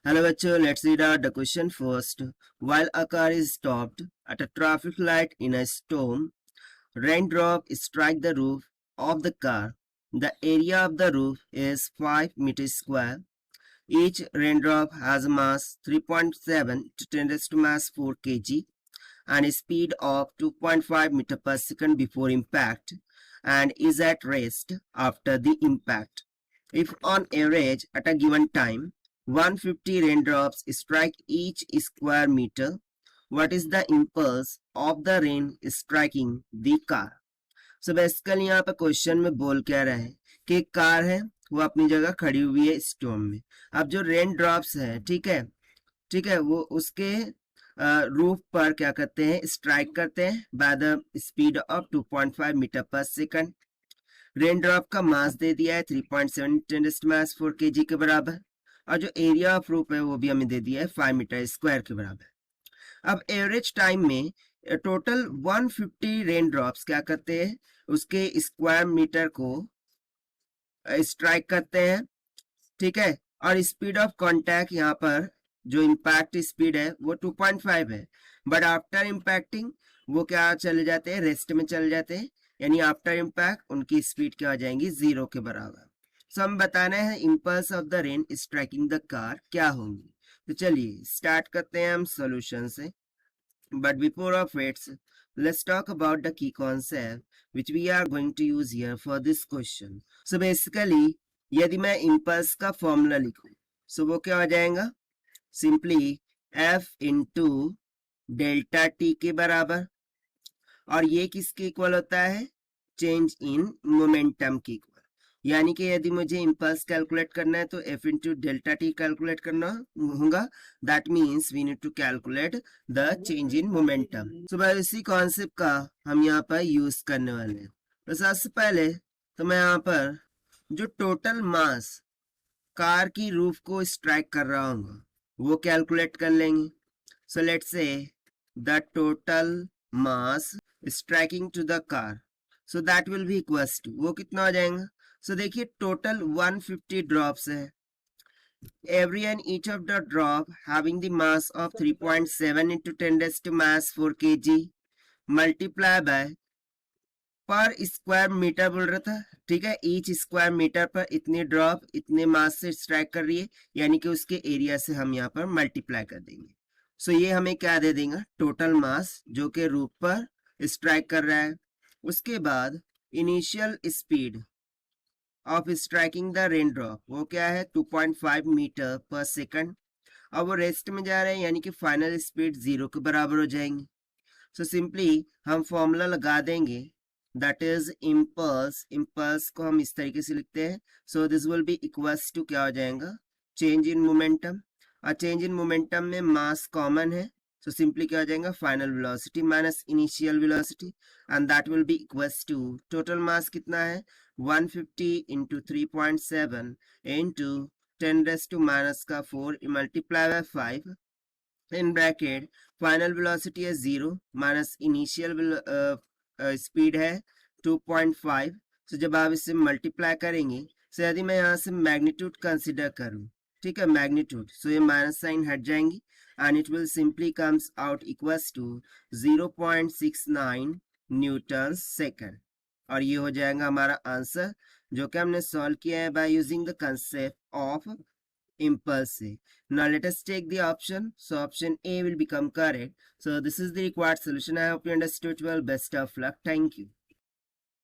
Hello bachcho, let's read out the question first. While a car is stopped at a traffic light in a storm, raindrop strike the roof of the car. The area of the roof is 5 meters square. Each raindrop has a mass 3.7 to 10 raised to mass 4 kg and a speed of 2.5 meter per second before impact and is at rest after the impact. If on average at a given time 150 raindrops strike each square meter, what is the impulse of the rain striking the car? So basically यहाँ पे question में बोल क्या रहा है कि एक car है वो अपनी जगह खड़ी हुई है स्टॉर्म में। अब जो रेन ड्रॉप्स है ठीक है वो उसके रूफ पर क्या करते हैं, स्ट्राइक करते हैं by the speed of 2.5 meter per second. Rain drop का मास दे दिया है 3.7 10 मास 4 kg के बराबर और जो एरिया ऑफ रूफ है वो भी हमें दे दिया है 5 मीटर स्क्वायर के बराबर। अब एवरेज टाइम में टोटल 150 रेन ड्रॉप्स क्या करते हैं, उसके स्क्वायर मीटर को स्ट्राइक करते हैं, ठीक है। और स्पीड ऑफ कांटेक्ट यहाँ पर जो इम्पैक्ट स्पीड है वो 2.5 है, बट आफ्टर इम्पैक्टिंग वो क्या चले जाते हैं, रेस्ट में चले जाते हैं, यानी आफ्टर इम्पैक्ट उनकी स्पीड क्या हो जाएंगी, 0 के बराबर। सो हम बताना है impulse of the rain striking the car क्या होंगी। तो चलिए स्टार्ट करते हैं हम सॉल्यूशन से, but before of its let's talk about the key concept which we are going to use here for this question. So basically यदि मैं इम्पल्स का फॉर्मूला लिखूं सो वो क्या हो जाएगा, simply F into delta T के बराबर, और ये किसके इक्वल होता है, चेंज इन मोमेंटम के इक्वल। यानी कि यदि मुझे इम्पल्स कैलकुलेट करना है तो F into delta T calculate करना होगा, that means we need to calculate the change in momentum. So भाई इसी कॉन्सेप्ट का हम यहाँ पर यूज करने वाले हैं। तो सबसे पहले तो मैं यहाँ पर जो टोटल मास कार की रूफ को स्ट्राइक कर रहा हूँ वो कैलकुलेट कर लेंगे। So let's say the total mass striking to the car, so that will be equals to, वो कितना हो जाएगा। सो देखिए टोटल 150 ड्रॉप्स है, every and each of the drop having the mass of 3.7 into 10 raised to mass 4 kg multiply by पर square metre बोल रहा था, ठीक है। ईच स्क्वायर मीटर पर इतने ड्रॉप इतने मास से स्ट्राइक कर रही है, यानी कि उसके एरिया से हम यहाँ पर मल्टीप्लाई कर देंगे। सो ये हमें क्या दे देगा, टोटल मास जो कि रूफ पर स्ट्राइक कर रहा है। उसके बाद initial speed of striking the rain drop वो क्या है, 2.5 मीटर पर सेकंड। अब वो रेस्ट में जा रहे हैं, यानी कि फाइनल स्पीड 0 के बराबर हो जाएंगे। सो सिंपली हम फॉर्मूला लगा देंगे, दैट इज इम्पल्स। इम्पल्स को हम इस तरीके से लिखते हैं, so this will be equals to क्या हो जाएगा, चेंज इन मोमेंटम। और चेंज इन मोमेंटम में मास कॉमन है, सो सिंपली क्या हो जाएगा, final velocity minus initial velocity, and that will be equals to total mass कितना है 150 into 3.7 into 10 raise to minus का 4 multiply by 5 in bracket final velocity है 0 minus initial speed है 2.5। सो जब आप इसे मल्टीप्लाई करेंगे, सो यदि मैं यहाँ से मैग्नीट्यूड कंसिडर करूँ, ठीक है, मैग्नीट्यूड, सो ये माइनस साइन हट जाएंगी and it will simply comes out equals to 0.69 newton second, और ये हो जाएगा हमारा आंसर जो कि हमने सॉल्व किया है by using the concept of impulse. Now let us take the option. So option A will become correct. So this is the required solution. I hope you understood well. Best of luck. Thank you.